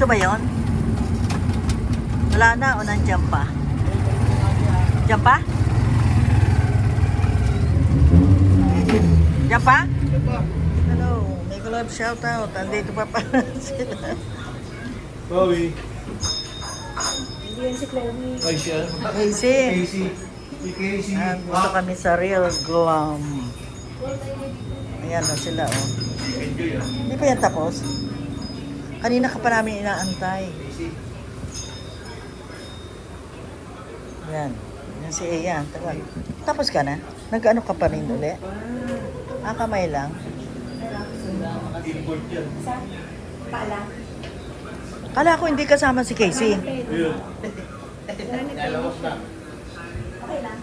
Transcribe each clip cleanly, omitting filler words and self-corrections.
Ito ba yon? Wala na o nandiyan pa? Diyan pa? Diyan pa? Hello, Mega Love shoutout. Andito pa pala sila. Chloe. Hindi yan si Chloe. Ay, siya. Casey. Casey. Si Casey. Dito kami sa Real Glam. Ayan na sila, oh. Enjoy, ah. Hindi pa yan tapos? Kanina ka pa namin inaantay. Casey. Yan. Yan si Eya. Tagal. Tapos ka na? Nag-ano ka pa rin uli? Kamay lang. Import yan. Sa pala. Kala ko hindi kasama si Casey. Ayun. Nalabas na. Okay lang.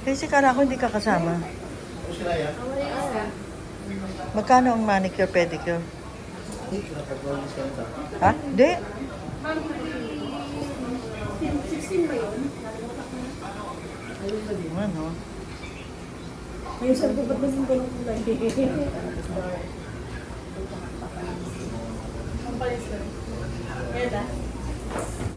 Casey, kala ko hindi ka kasama. Tapos ka na yan? Magkano ang manicure, pedicure? Nakapag-wagis ka na. Ha? Hindi. 16 ba yun? Ano? Ayun, sabi ko, ba't ba yung ganun kulay? Ang palis ko. Kaya